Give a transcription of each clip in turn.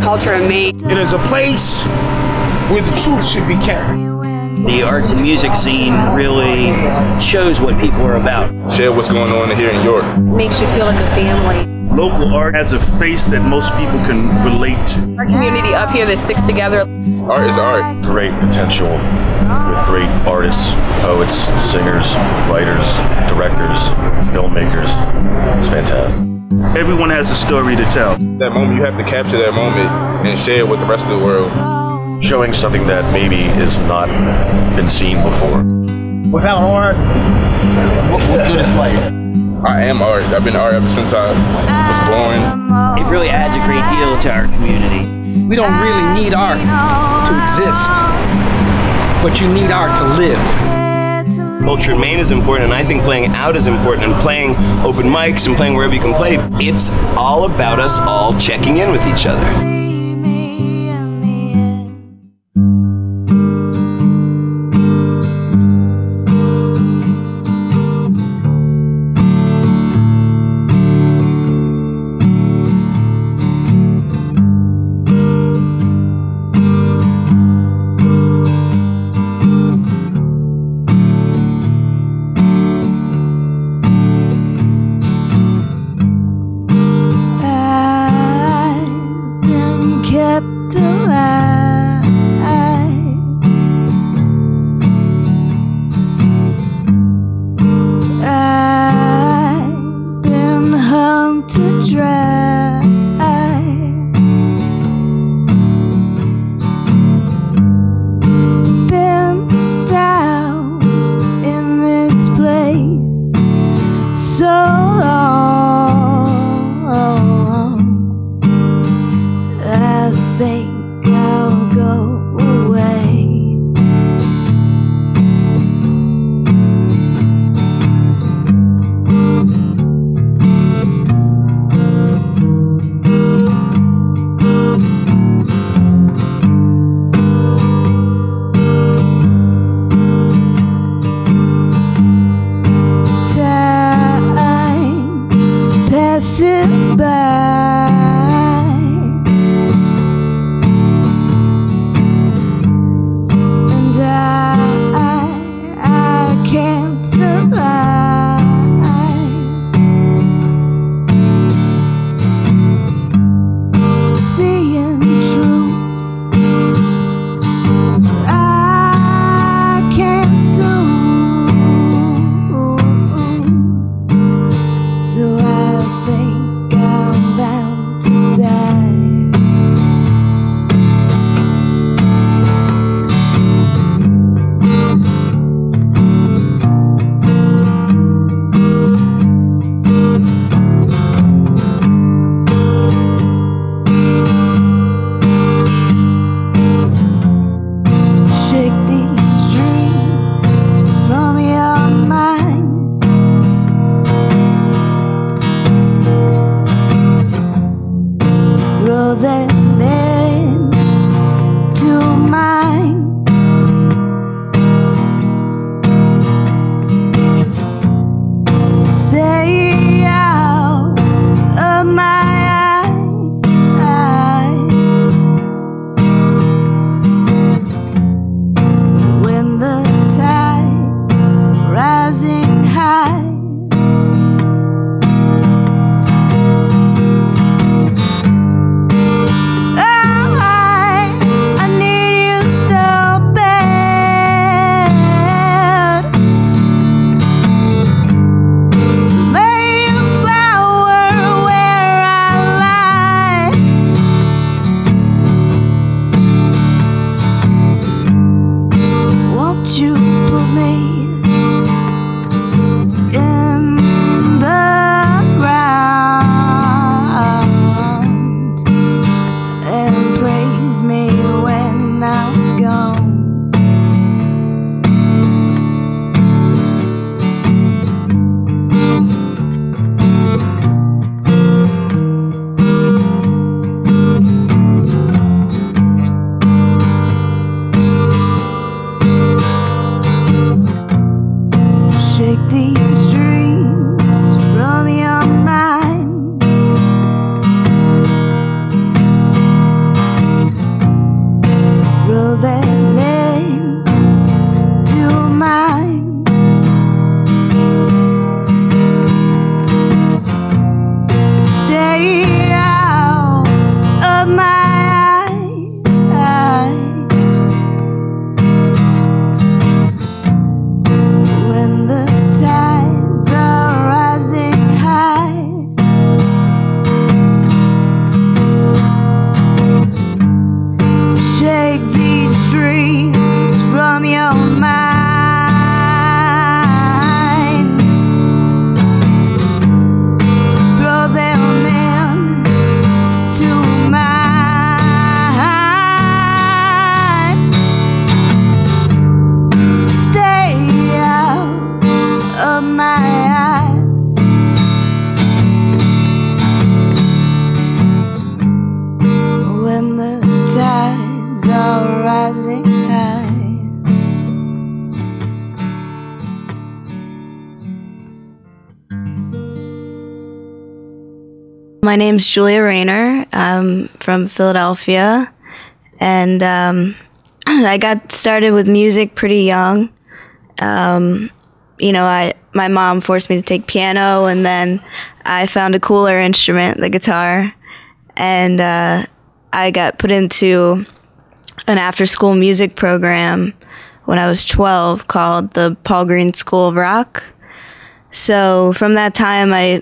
culture in me. It is a place where the truth should be carried. The arts and music scene really shows what people are about. Share what's going on here in York. Makes you feel like a family. Local art has a face that most people can relate to. Our community up here that sticks together. Art is art. Great potential with great artists, poets, singers, writers, directors, filmmakers. It's fantastic. Everyone has a story to tell. That moment, you have to capture that moment and share it with the rest of the world. Showing something that maybe has not been seen before. Without art, what good is life? I am art. I've been art ever since I was born. It really adds a great deal to our community. We don't really need art to exist, but you need art to live. Culture in Maine is important, and I think playing out is important, and playing open mics and playing wherever you can play. It's all about us all checking in with each other. My name's Julia Raynor. I'm from Philadelphia, and I got started with music pretty young. My mom forced me to take piano, and then I found a cooler instrument, the guitar, and I got put into an after-school music program when I was 12 called the Paul Green School of Rock. So from that time, I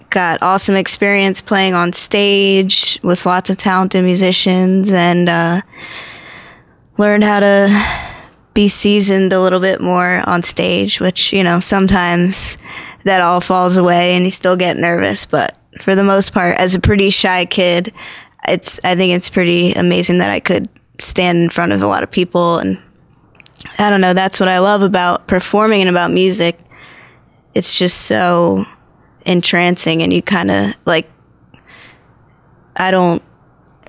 got awesome experience playing on stage with lots of talented musicians, and learned how to be seasoned a little bit more on stage, which, sometimes that all falls away and you still get nervous. But for the most part, as a pretty shy kid, I think it's pretty amazing that I could stand in front of a lot of people. And I don't know, that's what I love about performing and about music. It's just so entrancing, and you kind of I don't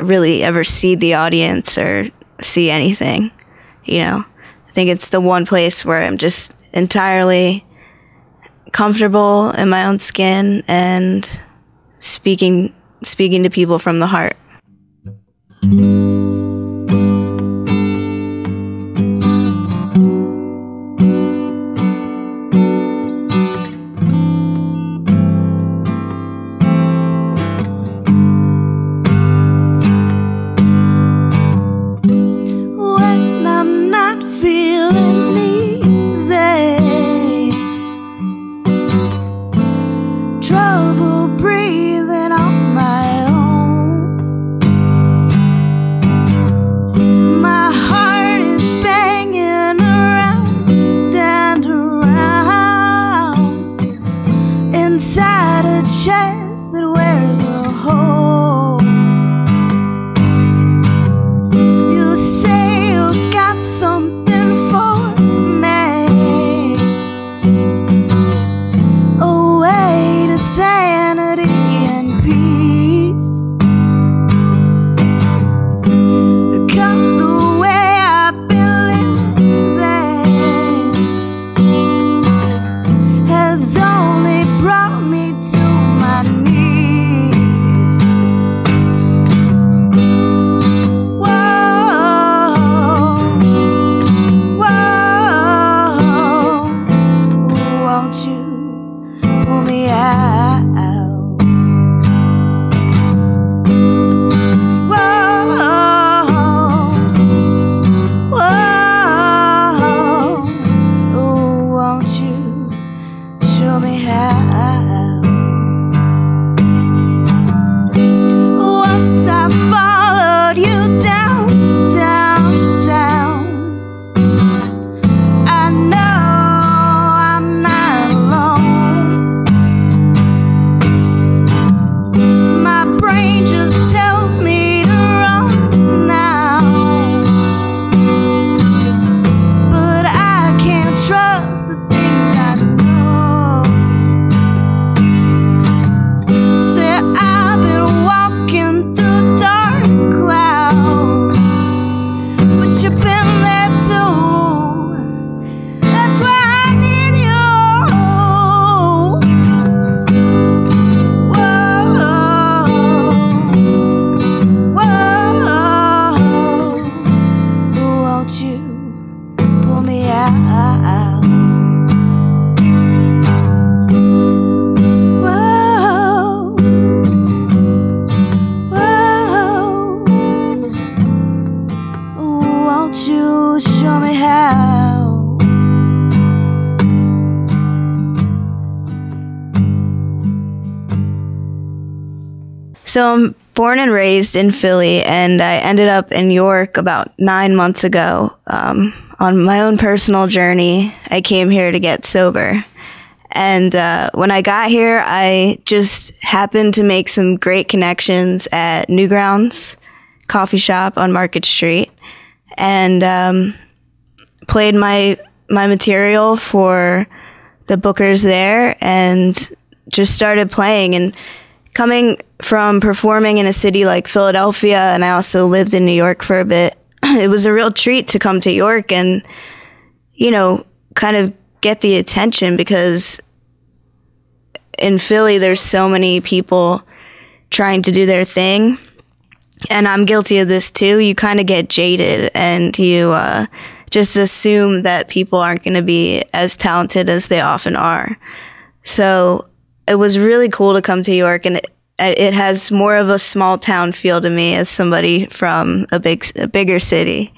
really ever see the audience or see anything, I think it's the one place where I'm just entirely comfortable in my own skin and speaking to people from the heart. So I'm born and raised in Philly, and I ended up in New York about 9 months ago. On my own personal journey, I came here to get sober. And when I got here, I just happened to make some great connections at Newgrounds coffee shop on Market Street, and played my material for the bookers there, and just started playing. And coming from performing in a city like Philadelphia, and I also lived in New York for a bit, it was a real treat to come to York and, kind of get the attention, because in Philly there's so many people, trying to do their thing. And I'm guilty of this too. You kind of get jaded and you just assume that people aren't going to be as talented as they often are. So it was really cool to come to York, and it has more of a small town feel to me as somebody from a bigger city.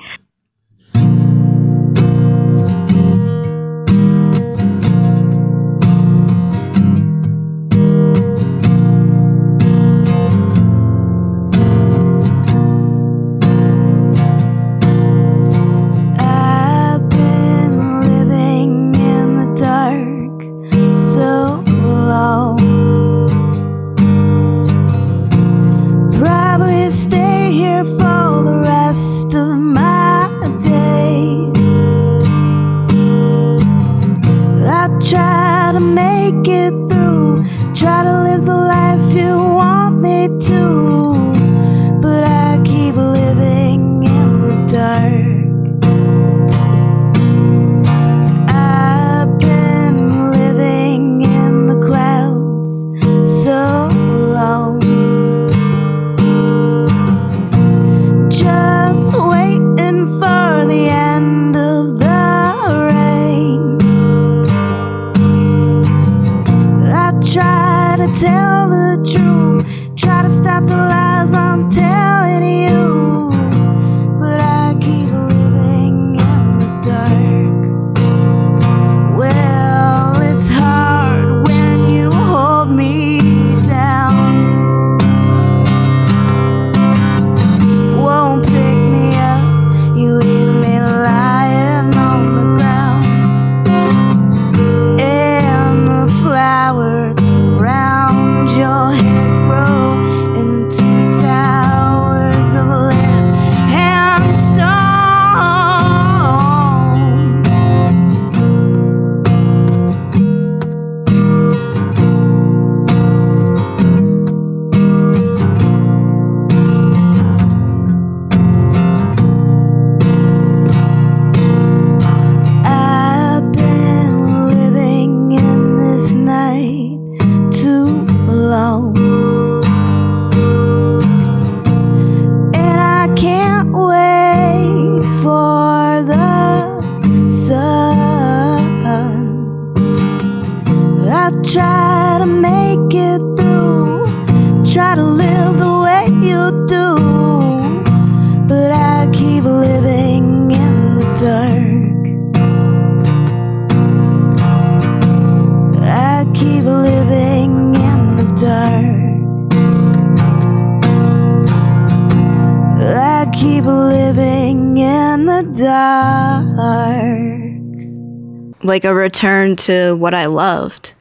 Like a return to what I loved,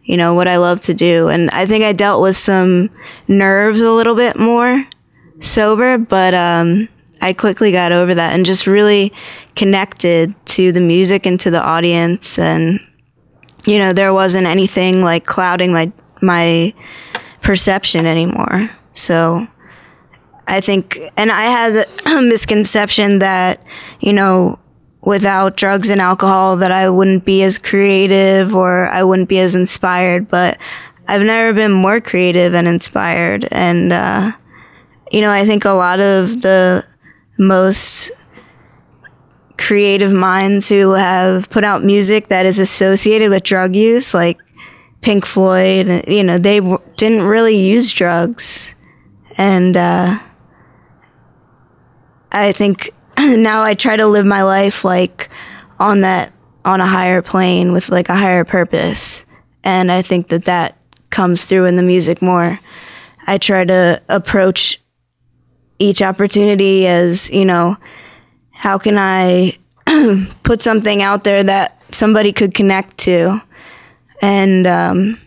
you know, what I love to do. And I think I dealt with some nerves a little bit more sober, but I quickly got over that and just really connected to the music and to the audience. And, you know, there wasn't anything like clouding my perception anymore. So I think, and I had a misconception that, you know, without drugs and alcohol that I wouldn't be as creative or I wouldn't be as inspired, but I've never been more creative and inspired. And, you know, I think a lot of the most creative minds who have put out music that is associated with drug use, like Pink Floyd, you know, they didn't really use drugs. And I think now I try to live my life like on a higher plane with like a higher purpose. And I think that comes through in the music more. I try to approach each opportunity as, you know, how can I put something out there that somebody could connect to, and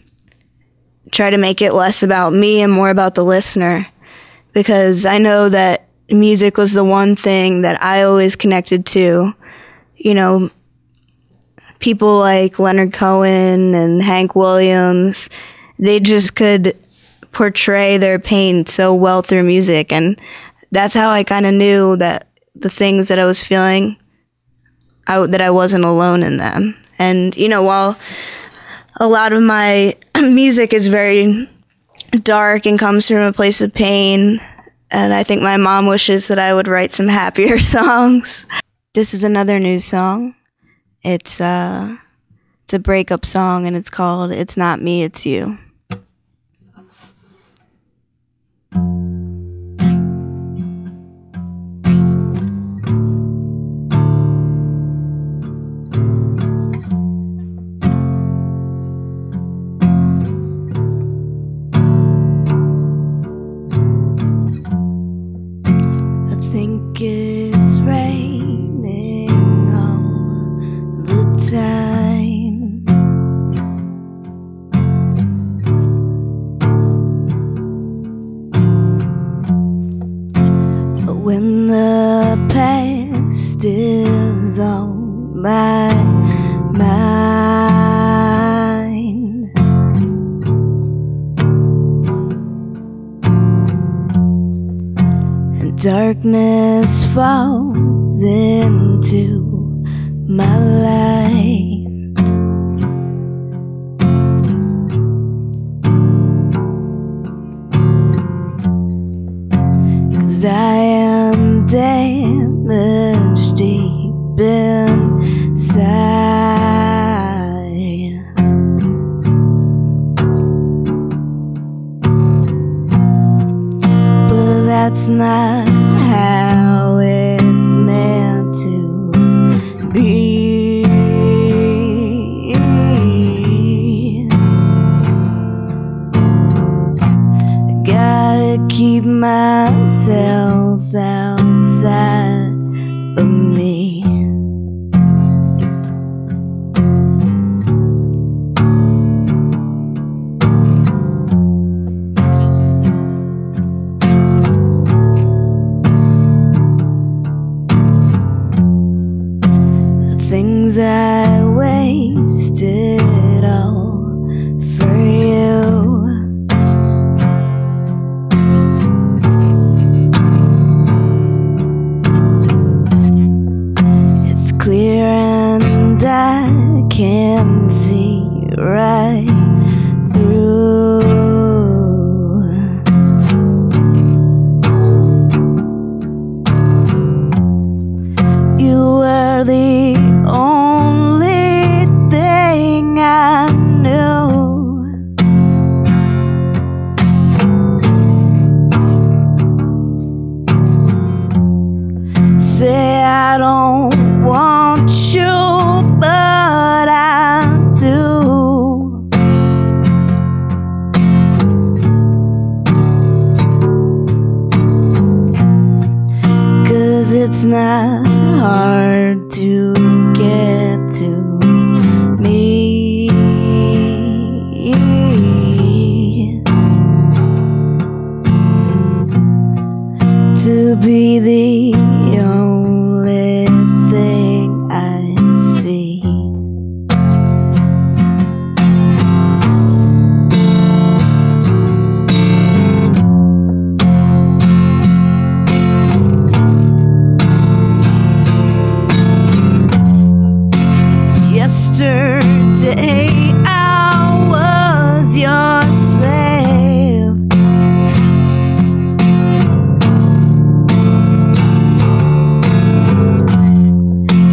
try to make it less about me and more about the listener. Because I know that music was the one thing that I always connected to. You know, people like Leonard Cohen and Hank Williams, they just could portray their pain so well through music. And that's how I kind of knew that the things that I was feeling, that I wasn't alone in them. And, you know, while a lot of my music is very dark and comes from a place of pain. And I think my mom wishes that I would write some happier songs. This is another new song. It's a breakup song, and it's called It's Not Me, It's You. I think it's raining all the time. But when the past is on my mind, darkness falls into my life. 'Cause I am damaged deep inside. But that's not how it's meant to be. I gotta keep myself outside of me. Things I wasted all for you. It's clear and I can see right through. You were the only thing I knew. Say I don't want you, but I do. Cause it's not hard to get to me. To be the only thing I see. Yesterday I was your slave.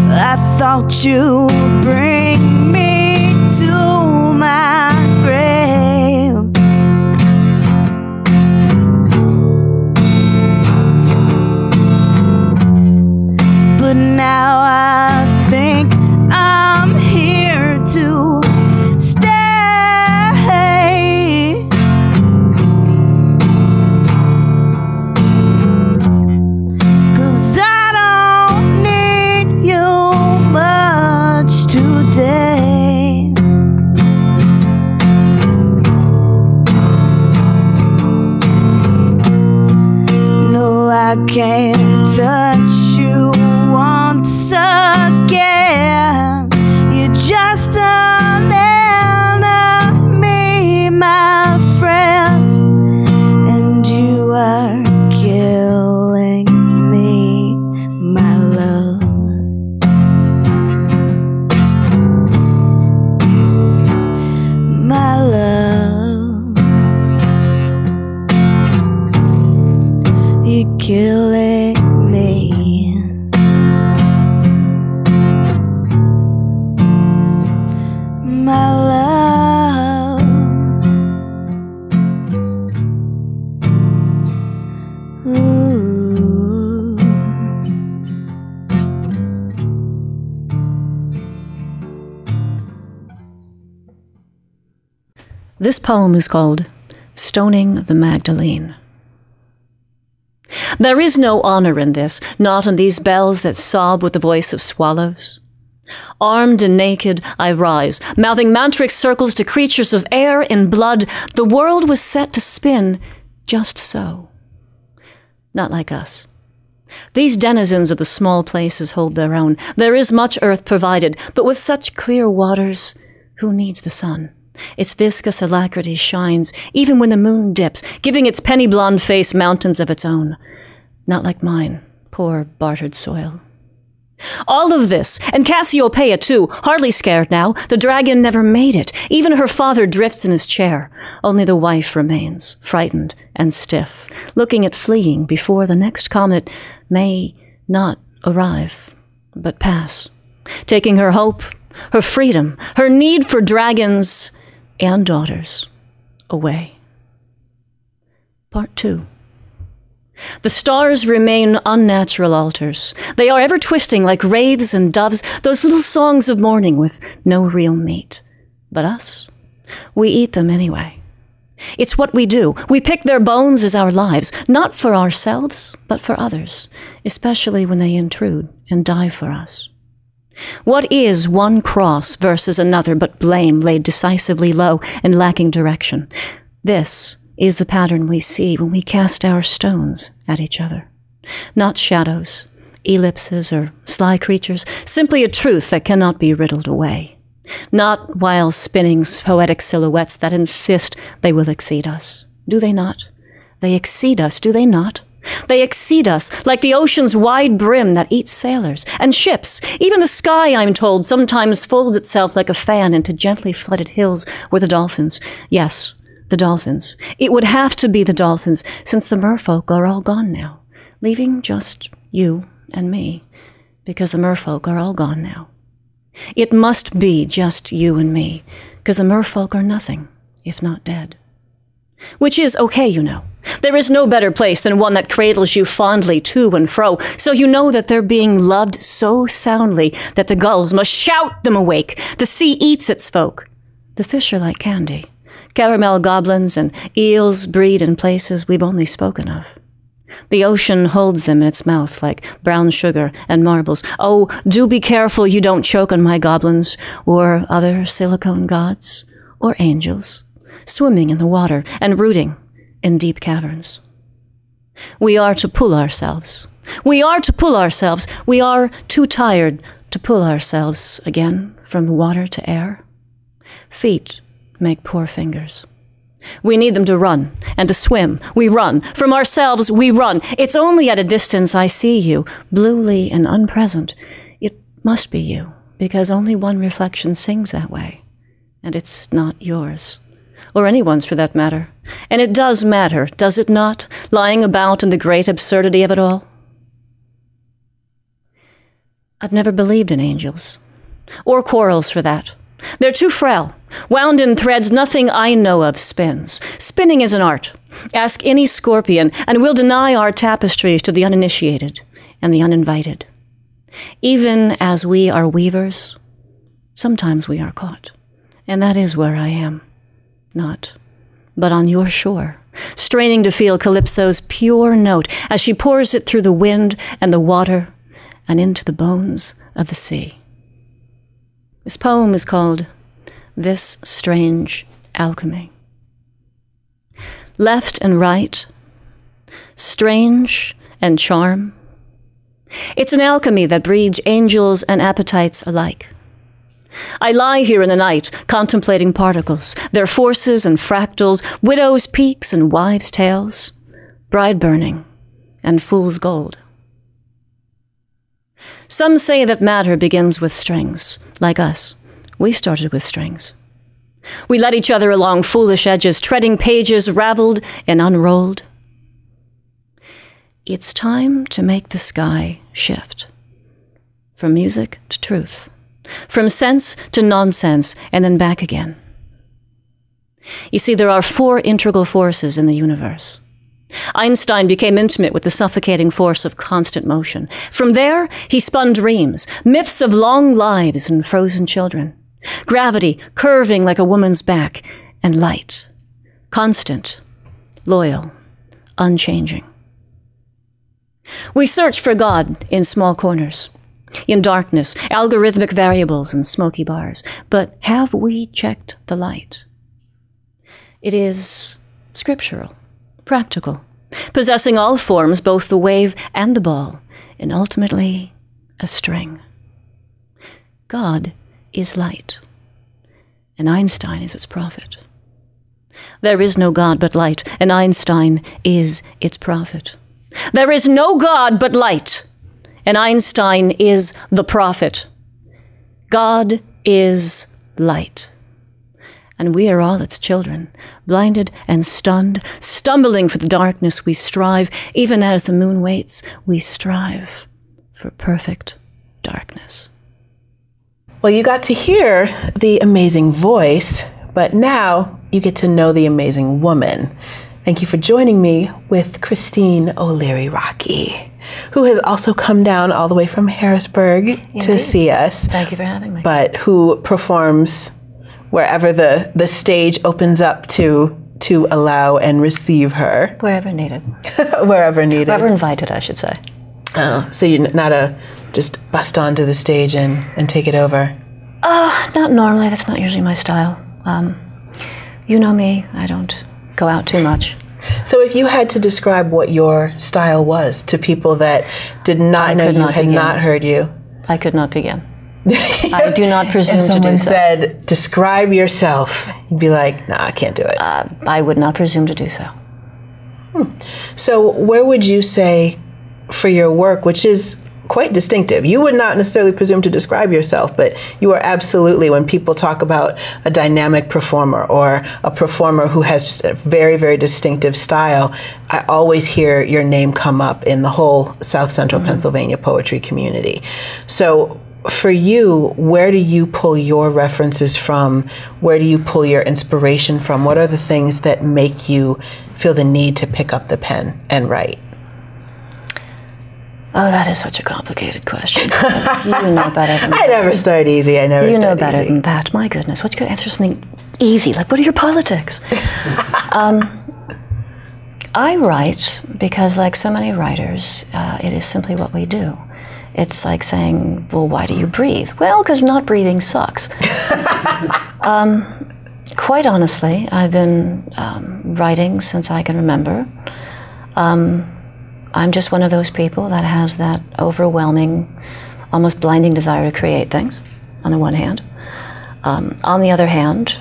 I thought you'd bring me to my grave. But now I think I'm here to stay. 'Cause I don't need you much today. No, I can't touch you once again. You're just an enemy, my friend, and you are killing me, my love. My love. This poem is called Stoning the Magdalene. There is no honor in this, not in these bells that sob with the voice of swallows. Armed and naked, I rise, mouthing mantric circles to creatures of air and blood. The world was set to spin just so. Not like us. These denizens of the small places hold their own. There is much earth provided, but with such clear waters, who needs the sun? Its viscous alacrity shines, even when the moon dips, giving its penny blonde face mountains of its own. Not like mine, poor bartered soil. All of this, and Cassiopeia too, hardly scared now. The dragon never made it. Even her father drifts in his chair. Only the wife remains, frightened and stiff, looking at fleeing before the next comet may not arrive, but pass, taking her hope, her freedom, her need for dragons and daughters away. Part 2. The stars remain unnatural altars. They are ever twisting like wraiths and doves, those little songs of mourning with no real meat. But us, we eat them anyway. It's what we do. We pick their bones as our lives, not for ourselves, but for others, especially when they intrude and die for us. What is one cross versus another but blame laid decisively low and lacking direction? This is the pattern we see when we cast our stones at each other. Not shadows, ellipses, or sly creatures, simply a truth that cannot be riddled away. Not while spinning poetic silhouettes that insist they will exceed us. Do they not? They exceed us, do they not? They exceed us like the ocean's wide brim that eats sailors and ships. Even the sky, I'm told, sometimes folds itself like a fan into gently flooded hills where the dolphins, yes, the dolphins. It would have to be the dolphins, since the merfolk are all gone now, leaving just you and me, because the merfolk are all gone now. It must be just you and me, because the merfolk are nothing, if not dead. Which is okay, you know. There is no better place than one that cradles you fondly to and fro, so you know that they're being loved so soundly that the gulls must shout them awake. The sea eats its folk. The fish are like candy. Caramel goblins and eels breed in places we've only spoken of. The ocean holds them in its mouth like brown sugar and marbles. Oh, do be careful you don't choke on my goblins or other silicone gods or angels, swimming in the water and rooting in deep caverns. We are to pull ourselves. We are to pull ourselves. We are too tired to pull ourselves again from water to air. Feet make poor fingers. We need them to run and to swim. We run. From ourselves, we run. It's only at a distance I see you, bluely and unpresent. It must be you, because only one reflection sings that way. And it's not yours. Or anyone's for that matter. And it does matter, does it not, lying about in the great absurdity of it all? I've never believed in angels. Or quarrels, for that. They're too frail. Wound in threads nothing I know of spins. Spinning is an art. Ask any scorpion, and we'll deny our tapestries to the uninitiated and the uninvited. Even as we are weavers, sometimes we are caught. And that is where I am. Not, but on your shore, straining to feel Calypso's pure note as she pours it through the wind and the water and into the bones of the sea. This poem is called This Strange Alchemy. Left and right, strange and charm. It's an alchemy that breeds angels and appetites alike. I lie here in the night, contemplating particles, their forces and fractals, widows' peaks and wives' tales, bride burning and fool's gold. Some say that matter begins with strings. Like us, we started with strings. We led each other along foolish edges, treading pages raveled and unrolled. It's time to make the sky shift. From music to truth. From sense to nonsense, and then back again. You see, there are 4 integral forces in the universe. Einstein became intimate with the suffocating force of constant motion. From there, he spun dreams, myths of long lives and frozen children. Gravity curving like a woman's back, and light, constant, loyal, unchanging. We search for God in small corners, in darkness, algorithmic variables and smoky bars. But have we checked the light? It is scriptural, practical, possessing all forms, both the wave and the ball, and ultimately a string. God is light, and Einstein is its prophet. There is no God but light, and Einstein is its prophet. There is no God but light, and Einstein is the prophet. God is light, and we are all its children, blinded and stunned, stumbling for the darkness we strive. Even as the moon waits, we strive for perfect darkness. Well, you got to hear the amazing voice, but now you get to know the amazing woman. Thank you for joining me with Christine O'Leary-Rocky, who has also come down all the way from Harrisburg to see us. Thank you for having me. But who performs wherever the stage opens up to allow and receive her. Wherever needed. Wherever needed. Wherever invited, I should say. Oh, so you're not just bust onto the stage and take it over? Not normally. That's not usually my style. You know me. I don't go out too much. So if you had to describe what your style was to people that did not know you, had not heard you. I could not begin. I do not presume to do so. If someone said, describe yourself, you'd be like, nah, I can't do it. I would not presume to do so. So where would you say for your work, which is quite distinctive, you would not necessarily presume to describe yourself, but you are absolutely, when people talk about a dynamic performer or a performer who has just a very, very distinctive style, I always hear your name come up in the whole South Central Pennsylvania poetry community. So for you, where do you pull your references from? Where do you pull your inspiration from? What are the things that make you feel the need to pick up the pen and write? Oh, that is such a complicated question. You know better than that. I never start easy. I never start easy. You know better than that. My goodness. What, you could answer something easy, like what are your politics? I write because, like so many writers, it is simply what we do. It's like saying, well, why do you breathe? Well, because not breathing sucks. Quite honestly, I've been writing since I can remember. I'm just one of those people that has that overwhelming, almost blinding desire to create things, on the one hand. On the other hand,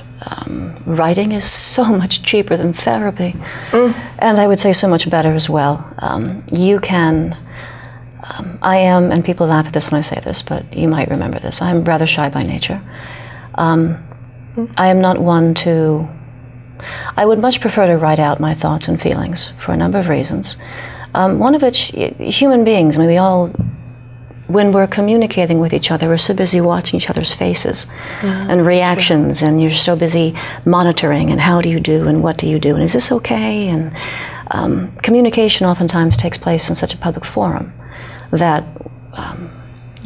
writing is so much cheaper than therapy. And I would say so much better as well. You can, I am, and people laugh at this when I say this, but you might remember this, I'm rather shy by nature. I am not one to, I would much prefer to write out my thoughts and feelings for a number of reasons. One of which, human beings, I mean, we all, when we're communicating with each other, we're so busy watching each other's faces and reactions, and you're so busy monitoring, and how do you do, and what do you do, and is this okay? And communication oftentimes takes place in such a public forum that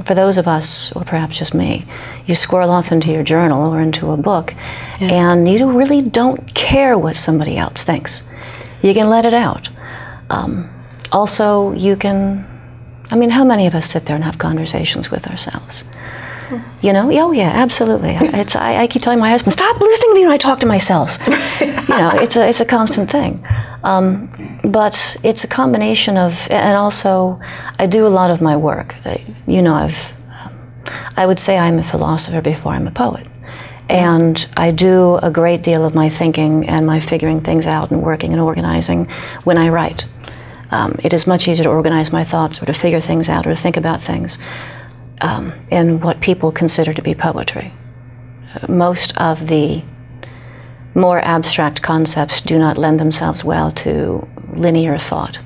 for those of us, or perhaps just me, you squirrel off into your journal or into a book, and you really don't care what somebody else thinks. You can let it out. Also, you can, I mean, how many of us sit there and have conversations with ourselves? You know? Oh, yeah, absolutely. I keep telling my husband, stop listening to me when I talk to myself. You know, it's a constant thing. But it's a combination of, and also, I do a lot of my work. You know, I would say I'm a philosopher before I'm a poet. And I do a great deal of my thinking and my figuring things out and working and organizing when I write. It is much easier to organize my thoughts or to figure things out or to think about things in what people consider to be poetry. Most of the more abstract concepts do not lend themselves well to linear thought.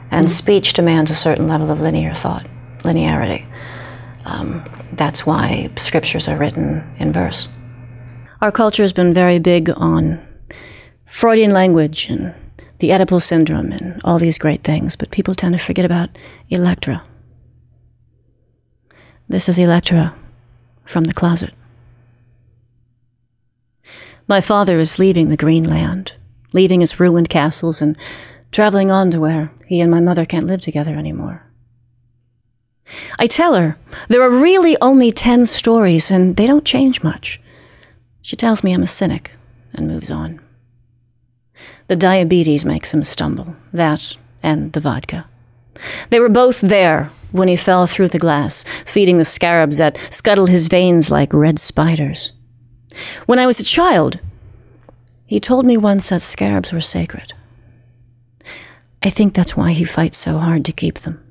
And speech demands a certain level of linear thought, linearity. That's why scriptures are written in verse. Our culture has been very big on Freudian language and the Oedipal syndrome and all these great things, but people tend to forget about Electra. This is Electra from the closet. My father is leaving the green land, leaving his ruined castles and traveling on to where he and my mother can't live together anymore. I tell her there are really only 10 stories and they don't change much. She tells me I'm a cynic and moves on. The diabetes makes him stumble, that and the vodka. They were both there when he fell through the glass, feeding the scarabs that scuttled his veins like red spiders. When I was a child, he told me once that scarabs were sacred. I think that's why he fights so hard to keep them.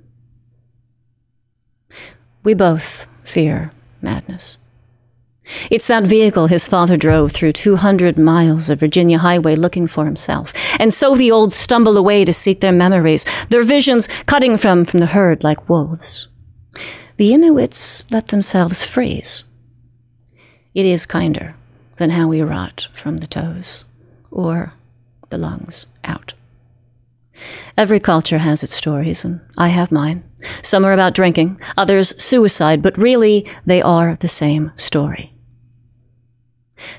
We both fear madness. It's that vehicle his father drove through 200 miles of Virginia highway looking for himself. And so the old stumble away to seek their memories, their visions cutting from the herd like wolves. The Inuits let themselves freeze. It is kinder than how we rot from the toes or the lungs out. Every culture has its stories, and I have mine. Some are about drinking, others suicide, but really they are the same story.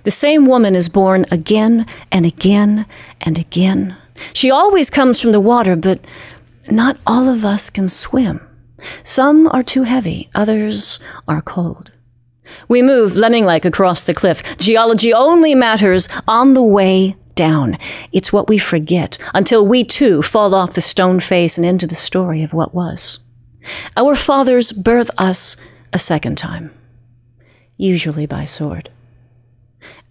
The same woman is born again and again and again. She always comes from the water, but not all of us can swim. Some are too heavy, others are cold. We move lemming-like across the cliff. Geology only matters on the way down. It's what we forget until we too fall off the stone face and into the story of what was. Our fathers birth us a second time, usually by sword.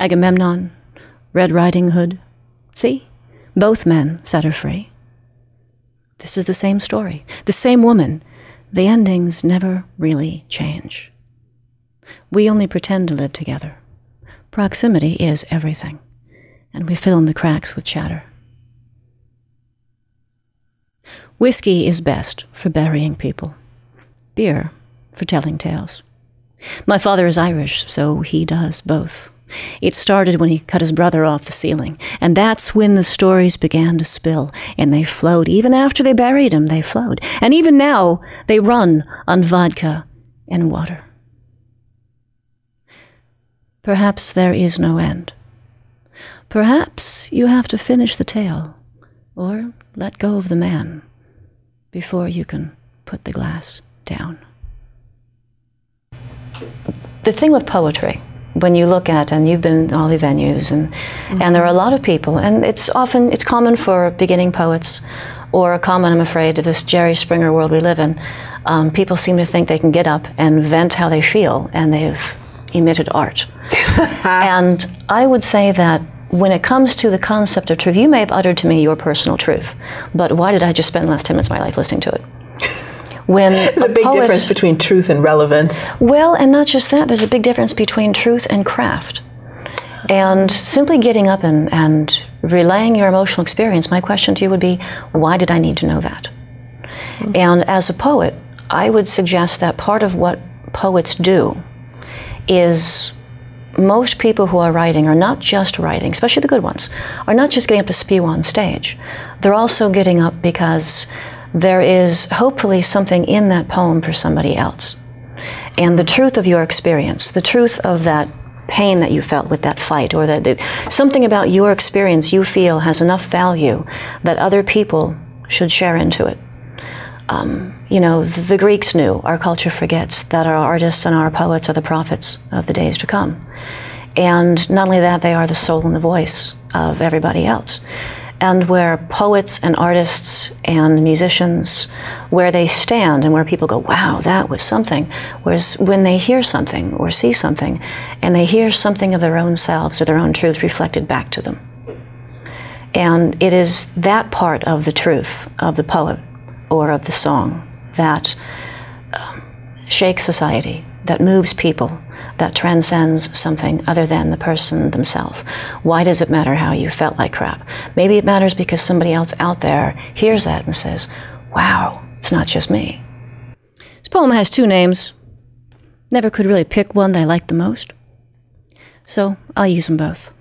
Agamemnon, Red Riding Hood. See, both men set her free. This is the same story, the same woman. The endings never really change. We only pretend to live together. Proximity is everything, and we fill in the cracks with chatter. Whiskey is best for burying people. Beer for telling tales. My father is Irish, so he does both. It started when he cut his brother off the ceiling, and that's when the stories began to spill, and they flowed. Even after they buried him, they flowed. And even now, they run on vodka and water. Perhaps there is no end. Perhaps you have to finish the tale, or let go of the man, before you can put the glass down. The thing with poetry, when you look at, and you've been in all the venues, and there are a lot of people, and it's common for beginning poets, or common, I'm afraid, to this Jerry Springer world we live in. People seem to think they can get up and vent how they feel, and they've emitted art. And I would say that when it comes to the concept of truth, you may have uttered to me your personal truth, but why did I just spend the last 10 minutes of my life listening to it? When there's a big difference between truth and relevance. Well, and not just that, there's a big difference between truth and craft. And simply getting up and relaying your emotional experience, my question to you would be, why did I need to know that? And as a poet, I would suggest that part of what poets do is most people who are writing are not just writing, especially the good ones, are not just getting up to spew on stage. They're also getting up because there is hopefully something in that poem for somebody else. And the truth of your experience, the truth of that pain that you felt with that fight, or that something about your experience you feel has enough value that other people should share into it. You know, the Greeks knew, our culture forgets, that our artists and our poets are the prophets of the days to come. And not only that, they are the soul and the voice of everybody else. And where poets and artists and musicians, where they stand and where people go, wow, that was something. Whereas when they hear something or see something, and they hear something of their own selves or their own truth reflected back to them. And it is that part of the truth of the poet or of the song that shakes society, that moves people, that transcends something other than the person themselves. Why does it matter how you felt like crap? Maybe it matters because somebody else out there hears that and says, wow, it's not just me. This poem has two names. Never could really pick one that I liked the most, so I'll use them both.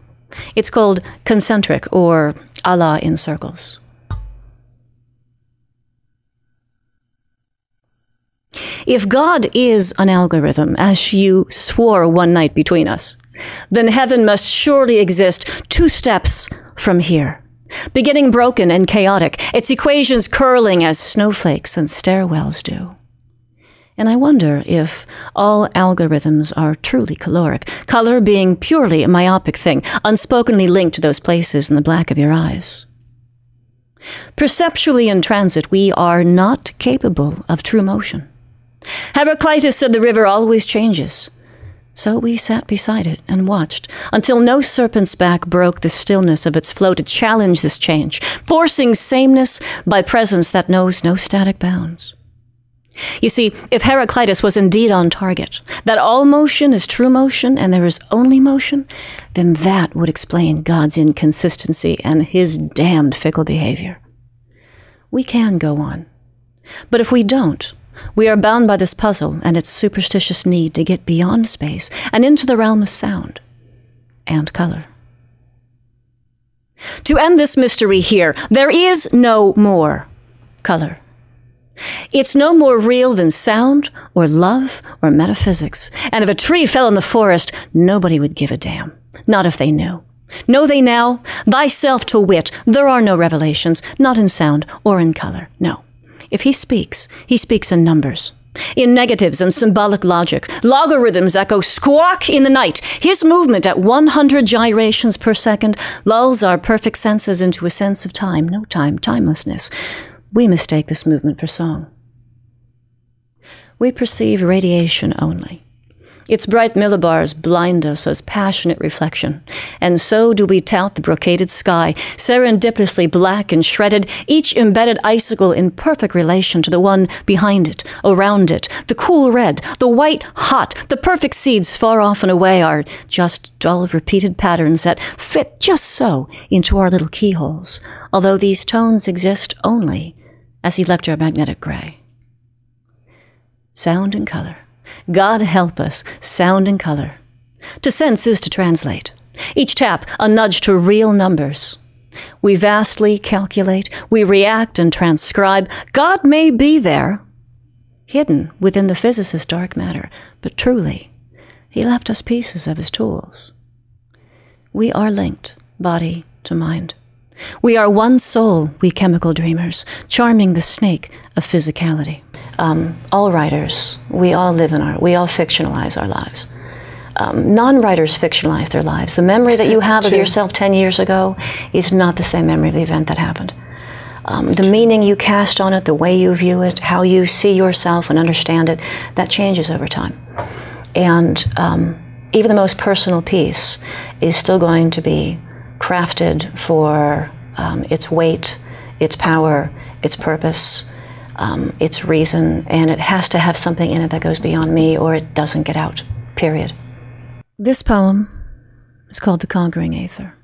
It's called Concentric, or Allah in Circles. If God is an algorithm, as you swore one night between us, then heaven must surely exist 2 steps from here, beginning broken and chaotic, its equations curling as snowflakes and stairwells do. And I wonder if all algorithms are truly caloric, color being purely a myopic thing, unspokenly linked to those places in the black of your eyes. Perceptually in transit, we are not capable of true motion. Heraclitus said the river always changes. So we sat beside it and watched until no serpent's back broke the stillness of its flow to challenge this change, forcing sameness by presence that knows no static bounds. You see, if Heraclitus was indeed on target, that all motion is true motion and there is only motion, then that would explain God's inconsistency and his damned fickle behavior. We can go on. But if we don't, we are bound by this puzzle and its superstitious need to get beyond space and into the realm of sound and color. To end this mystery here, there is no more color. It's no more real than sound or love or metaphysics. And if a tree fell in the forest, nobody would give a damn. Not if they knew. Know they now? Thyself to wit, there are no revelations, not in sound or in color. No. If he speaks in numbers, in negatives and symbolic logic. Logarithms echo squawk in the night. His movement at 100 gyrations per second lulls our perfect senses into a sense of time. No time, timelessness. We mistake this movement for song. We perceive radiation only. Its bright millibars blind us as passionate reflection, and so do we tout the brocaded sky, serendipitously black and shredded, each embedded icicle in perfect relation to the one behind it, around it. The cool red, the white hot, the perfect seeds far off and away are just dull repeated patterns that fit just so into our little keyholes, although these tones exist only as electromagnetic gray. Sound and color. God help us, sound and color. To sense is to translate. Each tap a nudge to real numbers. We vastly calculate, we react and transcribe. God may be there, hidden within the physicist's dark matter, but truly, he left us pieces of his tools. We are linked, body to mind. We are one soul, we chemical dreamers, charming the snake of physicality. All writers, we all fictionalize our lives. Non-writers fictionalize their lives. The memory that you have of yourself 10 years ago is not the same memory of the event that happened. The meaning you cast on it, the way you view it, how you see yourself and understand it, that changes over time. And even the most personal piece is still going to be crafted for its weight, its power, its purpose, its reason, and it has to have something in it that goes beyond me or it doesn't get out, period. This poem is called The Conquering Aether.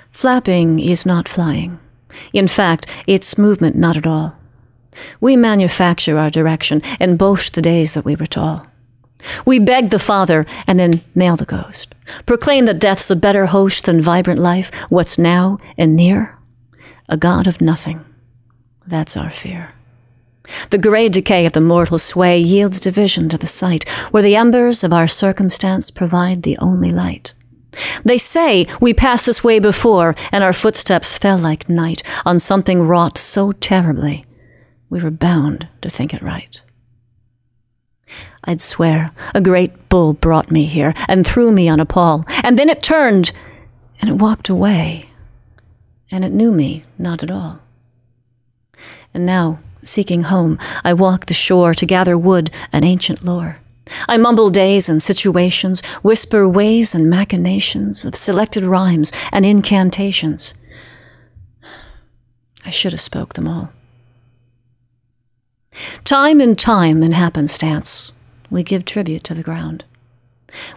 Flapping is not flying. In fact, it's movement not at all. We manufacture our direction and boast the days that we were tall. We beg the Father and then nail the ghost. Proclaim that death's a better host than vibrant life, what's now and near. A God of nothing. That's our fear. The gray decay of the mortal sway yields division to the sight, where the embers of our circumstance provide the only light. They say we passed this way before, and our footsteps fell like night on something wrought so terribly, we were bound to think it right. I'd swear a great bull brought me here and threw me on a pall, and then it turned, and it walked away. And it knew me not at all. And now, seeking home, I walk the shore to gather wood and ancient lore. I mumble days and situations, whisper ways and machinations of selected rhymes and incantations. I should have spoke them all. Time and happenstance, we give tribute to the ground.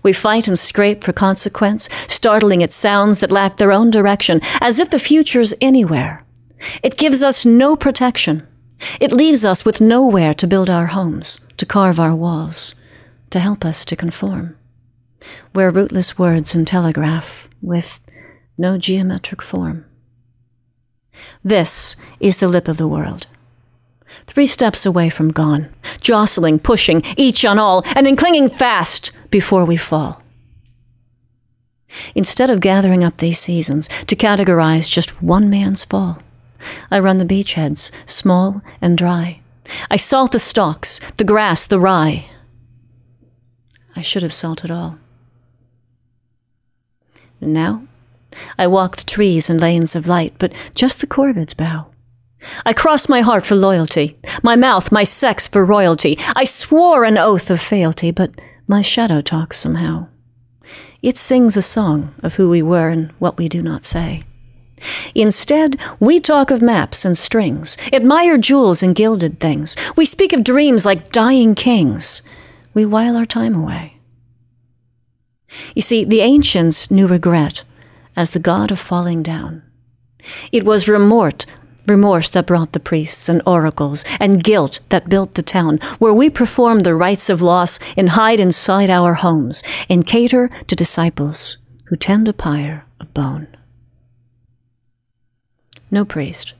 We fight and scrape for consequence, startling at sounds that lack their own direction, as if the future's anywhere. It gives us no protection. It leaves us with nowhere to build our homes, to carve our walls, to help us to conform. We're rootless words and telegraph, with no geometric form. This is the lip of the world. 3 steps away from gone, jostling, pushing, each on all, and then clinging fast before we fall. Instead of gathering up these seasons to categorize just one man's fall, I run the beachheads, small and dry. I salt the stalks, the grass, the rye. I should have salted all. And now, I walk the trees and lanes of light, but just the corvid's bough. I cross my heart for loyalty, my mouth, my sex for royalty. I swore an oath of fealty, but my shadow talks somehow. It sings a song of who we were and what we do not say. Instead, we talk of maps and strings, admire jewels and gilded things. We speak of dreams like dying kings. We while our time away. You see, the ancients knew regret as the god of falling down. It was remorse that brought the priests and oracles, and guilt that built the town, where we perform the rites of loss and hide inside our homes, and cater to disciples who tend a pyre of bone. No priest,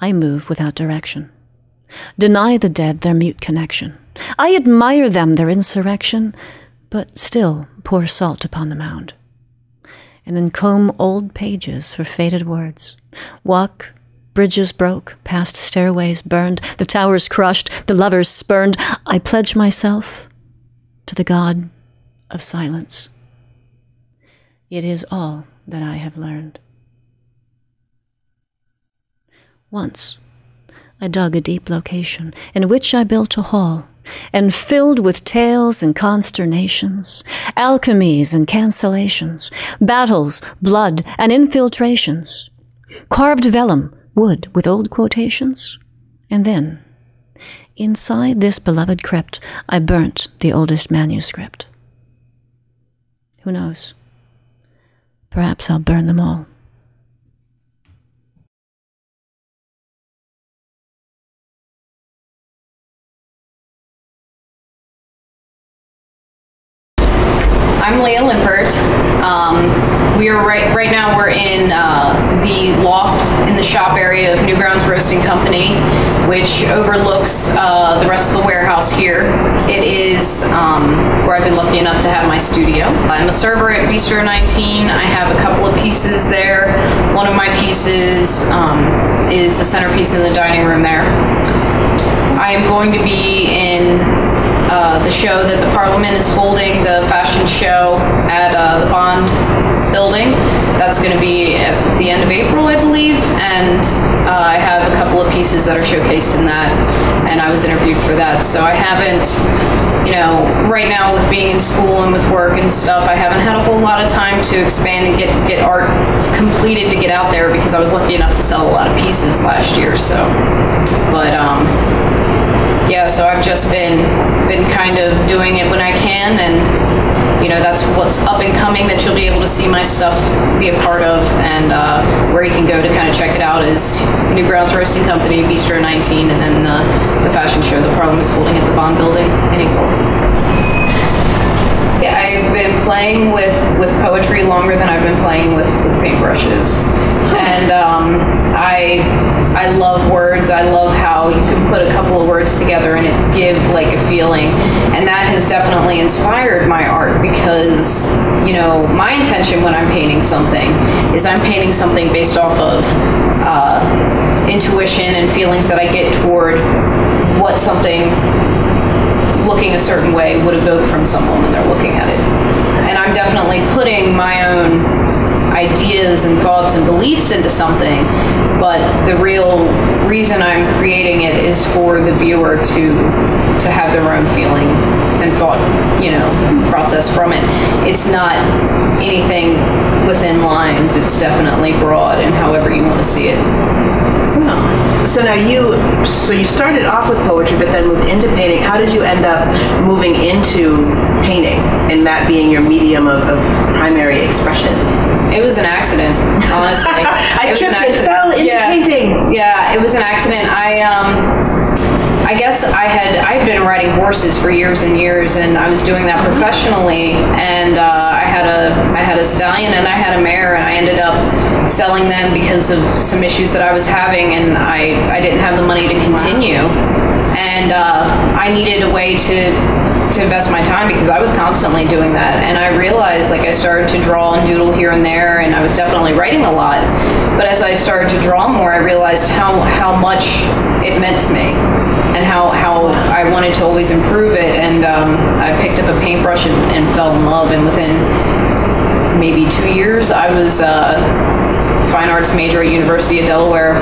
I move without direction. Deny the dead their mute connection. I admire them, their insurrection, but still pour salt upon the mound. And then comb old pages for faded words. Walk bridges broke, past stairways burned, the towers crushed, the lovers spurned. I pledge myself to the God of silence. It is all that I have learned. Once, I dug a deep location in which I built a hall, and filled with tales and consternations, alchemies and cancellations, battles, blood, and infiltrations, carved vellum, wood with old quotations, and then, inside this beloved crypt, I burnt the oldest manuscript. Who knows? Perhaps I'll burn them all. I'm Leah Limpert. We are right now we're in the loft in the shop area of Newgrounds Roasting Company, which overlooks the rest of the warehouse here. It is where I've been lucky enough to have my studio. I'm a server at Bistro 19. I have a couple of pieces there. One of my pieces is the centerpiece in the dining room there. I am going to be in the show that the Parliament is holding, the fashion show at the Bond building. That's going to be at the end of April, I believe, and I have a couple of pieces that are showcased in that, and I was interviewed for that. So I haven't, right now with being in school and with work and stuff, I haven't had a whole lot of time to expand and get art completed to get out there, because I was lucky enough to sell a lot of pieces last year. So, but yeah, so I've just been kind of doing it when I can, and that's what's up and coming that you'll be able to see my stuff, be a part of, and where you can go to kind of check it out is Newgrounds Roasting Company, Bistro 19, and then the fashion show the Parliament's holding at the Bond building in April. Yeah, I've been playing with poetry longer than I've been playing with paintbrushes, and I love words. I love how you can put a couple of words together and it give like a feeling, and that has definitely inspired my art, because my intention when I'm painting something is I'm painting something based off of intuition and feelings that I get toward what something looking a certain way would evoke from someone when they're looking at it. And I'm definitely putting my own ideas and thoughts and beliefs into something, but the real reason I'm creating it is for the viewer to have their own feeling and thought, process from it. It's not anything within lines. It's definitely broad and however you want to see it. So now you started off with poetry, but then moved into painting. How did you end up moving into painting and that being your medium of primary expression? It was an accident, honestly. I tripped and fell into painting. Yeah, it was an accident. I guess I'd been riding horses for years and years, and I was doing that professionally, and I had a stallion and I had a mare, and I ended up selling them because of some issues that I was having, and I didn't have the money to continue, and I needed a way to invest my time because I was constantly doing that. And I realized, like, I started to draw and doodle here and there, and I was definitely writing a lot, but as I started to draw more, I realized how much it meant to me and how I wanted to always improve it. And I picked up a paintbrush and fell in love, and within maybe 2 years I was a fine arts major at University of Delaware,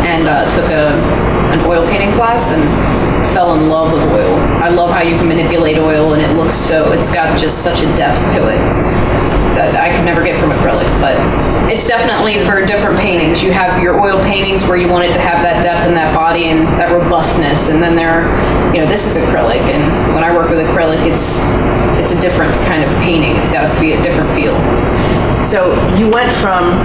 and took an oil painting class and fell in love with oil. I love how you can manipulate oil, and it's got just such a depth to it that I could never get from acrylic. But it's definitely for different paintings. You have your oil paintings where you want it to have that depth and that body and that robustness, and then this is acrylic, and when I work with acrylic, it's a different kind of painting. It's got a different feel. So you went from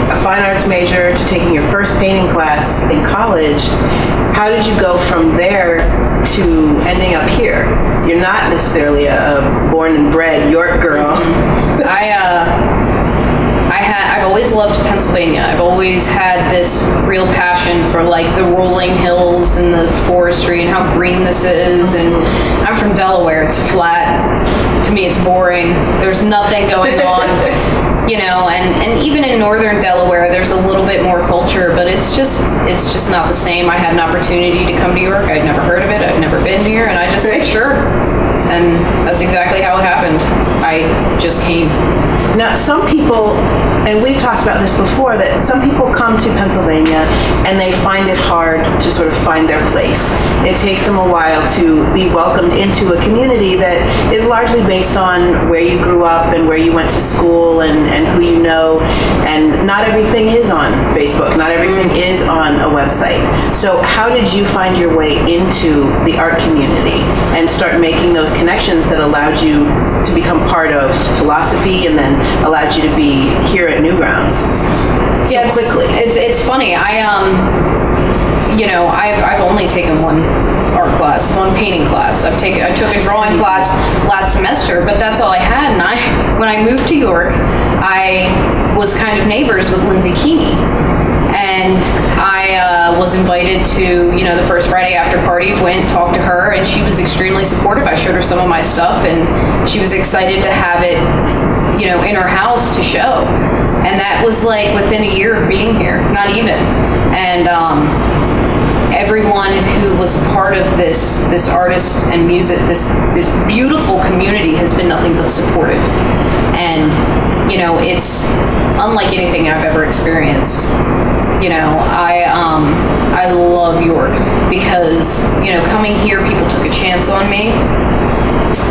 a fine arts major to taking your first painting class in college. How did you go from there to ending up here? You're not necessarily a born and bred York girl. I've always loved Pennsylvania. I've always had this real passion for, like, the rolling hills and the forestry and how green this is. And I'm from Delaware. It's flat. To me, it's boring. There's nothing going on. And even in northern Delaware, there's a little bit more culture, but it's just not the same. I had an opportunity to come to York. I'd never heard of it. I'd never been here, and I just said sure. And that's exactly how it happened. I just came. Now, some people, and we've talked about this before, that some people come to Pennsylvania and they find it hard to sort of find their place. It takes them a while to be welcomed into a community that is largely based on where you grew up and where you went to school and who you know. And not everything is on Facebook. Not everything is on a website. So how did you find your way into the art community and start making those connections that allowed you to become part of philosophy and then allowed you to be here at Newgrounds so quickly? It's funny. I've only taken one art class, one painting class. I took a drawing class last semester, but that's all I had. And when I moved to York, I was kind of neighbors with Lindsay Keeney. And I was invited to, the first Friday after party, went, talked to her, and she was extremely supportive. I showed her some of my stuff, and she was excited to have it, in her house to show. And that was like within a year of being here, not even. And everyone who was part of this artist and music, this beautiful community has been nothing but supportive. And, it's unlike anything I've ever experienced. I love York because, coming here, people took a chance on me,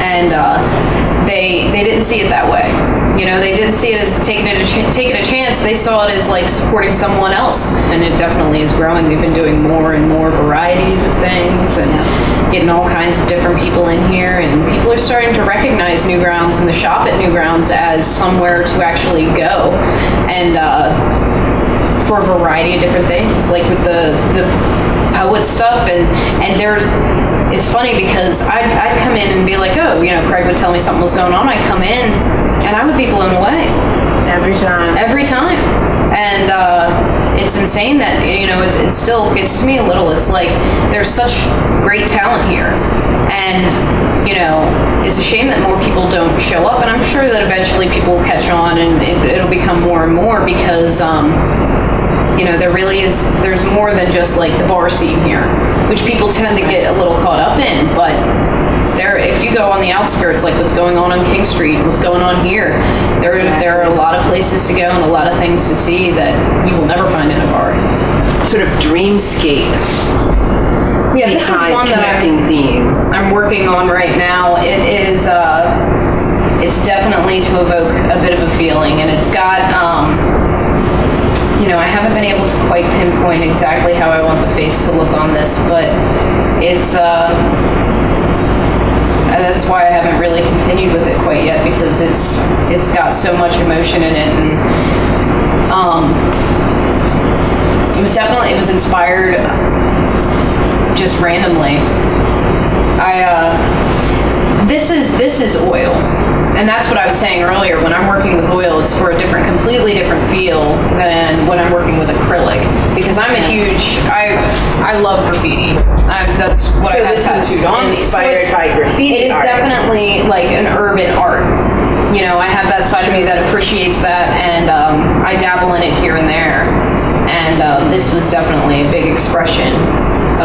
and they didn't see it that way. They didn't see it as taking a chance. They saw it as, like, supporting someone else, and it definitely is growing. They've been doing more and more varieties of things and getting all kinds of different people in here, and people are starting to recognize Newgrounds and the shop at Newgrounds as somewhere to actually go, and for a variety of different things, like with the poet stuff, and it's funny because I'd come in and be like, oh, Craig would tell me something was going on. I'd come in and I would be blown away every time. And it's insane that it still gets to me a little. It's like there's such great talent here, and it's a shame that more people don't show up. And I'm sure that eventually people will catch on, and it'll become more and more because there's more than just like the bar scene here, which people tend to get a little caught up in. But if you go on the outskirts, like what's going on King Street, what's going on here, there are a lot of places to go and a lot of things to see that you will never find in a bar. Sort of dreamscape. Yeah, this is one that I'm working on right now. It is, it's definitely to evoke a bit of a feeling, and it's got, I haven't been able to quite pinpoint exactly how I want the face to look on this, but it's, that's why I haven't really continued with it quite yet, because it's got so much emotion in it, and it was inspired just randomly. This is oil, and that's what I was saying earlier. When I'm working with oil, it's for a completely different feel than when I'm working with acrylic, because I'm a huge, I love graffiti. That's what I have tattooed on me. Inspired by graffiti It is art. definitely like an urban art. You know, I have that side of me that appreciates that, and I dabble in it here and there. And this was definitely a big expression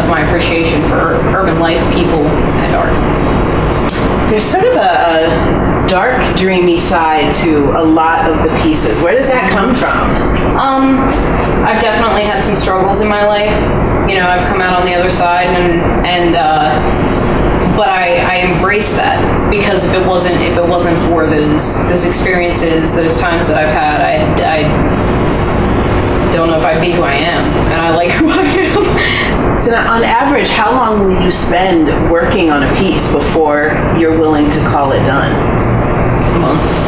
of my appreciation for urban life, people, and art. There's sort of a dark, dreamy side to a lot of the pieces. Where does that come from? I've definitely had some struggles in my life. You know, I've come out on the other side, but I embrace that, because if it wasn't for those experiences, those times that I've had, I don't know if I'd be who I am, and I like who I am. So now, on average, how long will you spend working on a piece before you're willing to call it done? Months.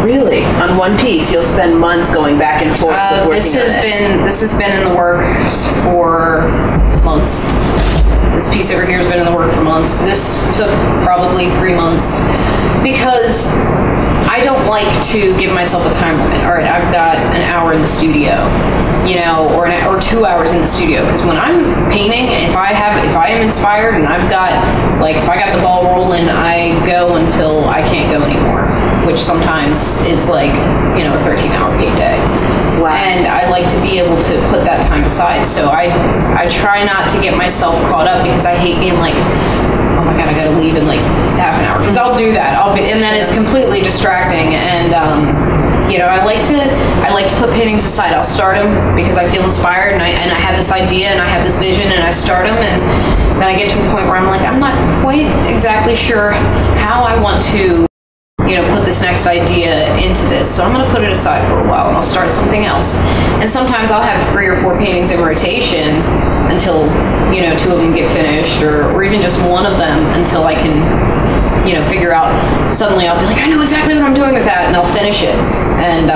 Really? On one piece, you'll spend months going back and forth with working on it? This has been in the works for months. This piece over here has been in the work for months. This took probably 3 months, because I don't like to give myself a time limit. All right, I've got an hour in the studio, you know, or 2 hours in the studio. Because when I'm painting, if I am inspired and if I got the ball rolling, I go until I can't go anymore, which sometimes is like, you know, a 13-hour paid day. Wow. And I like to be able to put that time aside. So I try not to get myself caught up, because I hate being like, oh my God, I gotta leave in like half an hour, because I'll do that. And then it's completely distracting. And you know, I like to put paintings aside. I'll start them because I feel inspired, and I have this idea and I have this vision, and I start them, and then I get to a point where I'm like, I'm not quite exactly sure how I want to, you know, put this next idea into this. So I'm going to put it aside for a while, and I'll start something else. And sometimes I'll have 3 or 4 paintings in rotation until, you know, 2 of them get finished, or even just one of them, until I can, you know, figure out. Suddenly I'll be like, I know exactly what I'm doing with that, and I'll finish it. And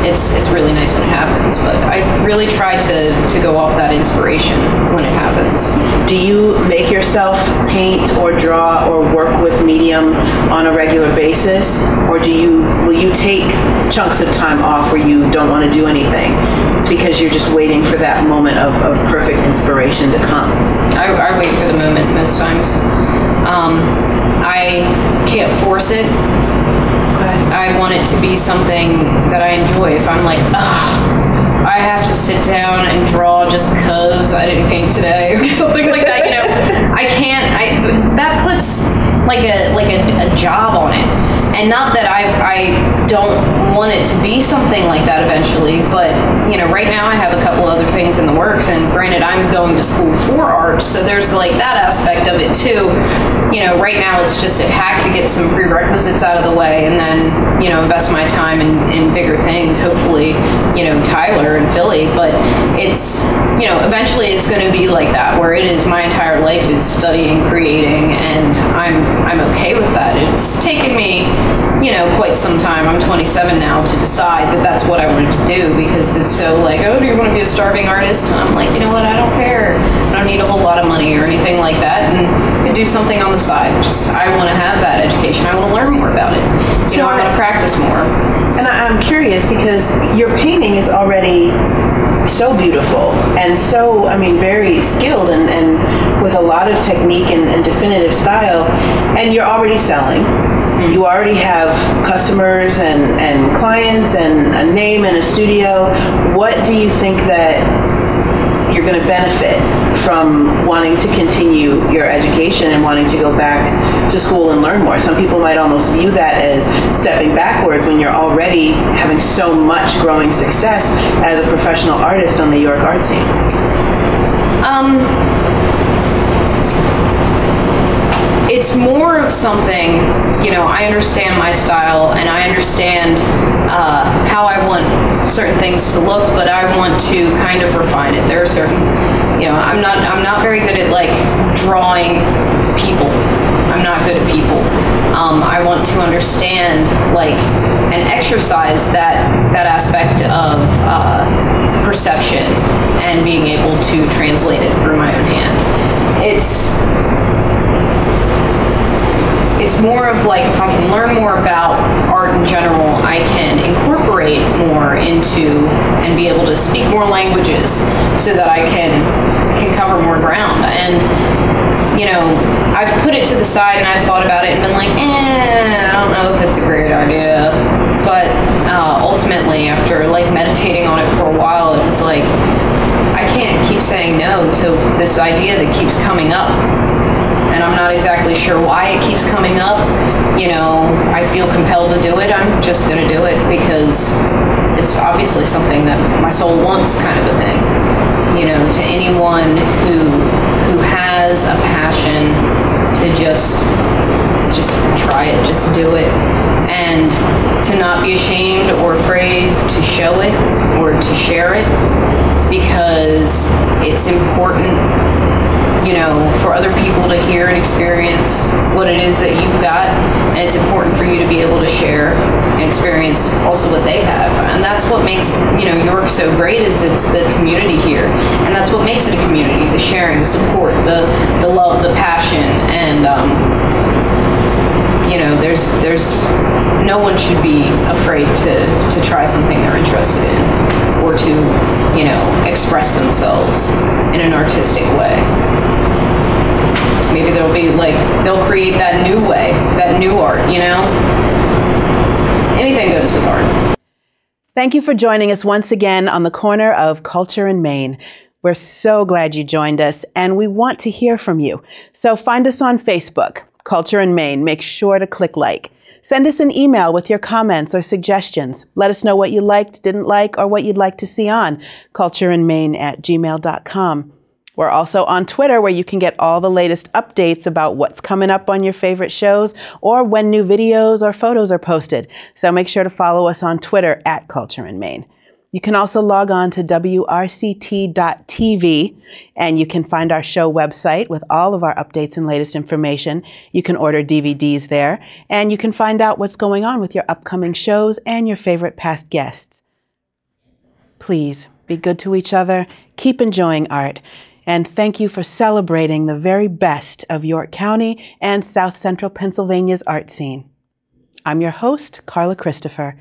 it's really nice when it happens, but I really try to go off that inspiration when it happens. Do you make yourself paint or draw or work with medium on a regular basis? Or will you take chunks of time off where you don't want to do anything because you're just waiting for that moment of perfect inspiration to come? I wait for the moment most times. I can't force it. I want it to be something that I enjoy. If I'm like, ugh, I have to sit down and draw just because I didn't paint today, or something like that, you know, I can't. That puts like a job on it. And not that I don't want it to be something like that eventually, but, you know, right now I have a couple other things in the works, and granted, I'm going to school for art, so there's like that aspect of it too. You know, right now it's just a hack to get some prerequisites out of the way, and then, you know, invest my time in bigger things, hopefully, you know, Tyler and Philly. But it's, you know, eventually it's going to be like that, where it is my entire life is studying, creating, and I'm okay with that. It's taken me, you know, quite some time. I'm 27 now, to decide that that's what I wanted to do, because it's so like, oh, do you want to be a starving artist? And I'm like, you know what, I don't care. I don't need a whole lot of money or anything like that, and do something on the side. Just, I want to have that education. I want to learn more about it. You know, I want to practice more. And I'm curious, because your painting is already so beautiful and so, I mean, very skilled and with a lot of technique and definitive style, and you're already selling. You already have customers and clients and a name and a studio. What do you think that you're going to benefit from wanting to continue your education and wanting to go back to school and learn more? Some people might almost view that as stepping backwards when you're already having so much growing success as a professional artist on the York art scene. It's more of something, you know, I understand my style, and I understand how I want certain things to look, but I want to kind of refine it. There are certain, you know, I'm not very good at like drawing people. I'm not good at people. I want to understand, like, and exercise that aspect of perception and being able to translate it through my own hand. it's more of like, if I can learn more about art in general, I can incorporate more into and be able to speak more languages so that I can cover more ground. And, you know, I've put it to the side and I've thought about it and been like, I don't know if it's a great idea. But ultimately, after like meditating on it for a while, it was like, I can't keep saying no to this idea that keeps coming up. And I'm not exactly sure why it keeps coming up. You know, I feel compelled to do it. I'm just going to do it because it's obviously something that my soul wants, kind of a thing. You know, to anyone who has a passion to just try it, just do it. And to not be ashamed or afraid to show it or to share it, because it's important, you know, for other people to hear and experience what it is that you've got, and it's important for you to be able to share and experience also what they have. And that's what makes, you know, York so great, is it's the community here, and that's what makes it a community: the sharing, the support, the love, the passion. And you know, there's no one should be afraid to try something they're interested in, or to, you know, express themselves in an artistic way. Maybe they'll be like, they'll create that new way, that new art, you know? Anything goes with art. Thank you for joining us once again on the corner of Culture in Maine. We're so glad you joined us, and we want to hear from you. So find us on Facebook, Culture in Maine. Make sure to click like. Send us an email with your comments or suggestions. Let us know what you liked, didn't like, or what you'd like to see on cultureinmaine@gmail.com. We're also on Twitter, where you can get all the latest updates about what's coming up on your favorite shows or when new videos or photos are posted. So make sure to follow us on Twitter @cultureinmaine. You can also log on to wrct.tv, and you can find our show website with all of our updates and latest information. You can order DVDs there, and you can find out what's going on with your upcoming shows and your favorite past guests. Please be good to each other, keep enjoying art, and thank you for celebrating the very best of York County and South Central Pennsylvania's art scene. I'm your host, Carla Christopher.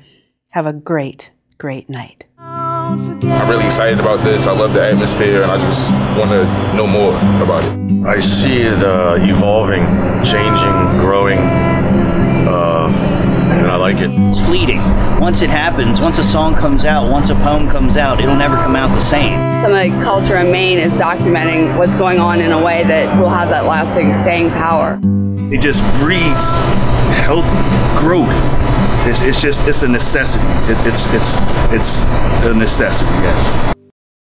Have a great, great night. I'm really excited about this. I love the atmosphere, and I just want to know more about it. I see it evolving, changing, growing, and I like it. It's fleeting. Once it happens, once a song comes out, once a poem comes out, it'll never come out the same. Some of the Culture in Maine is documenting what's going on in a way that will have that lasting staying power. It just breeds healthy growth. It's a necessity. It's a necessity, yes.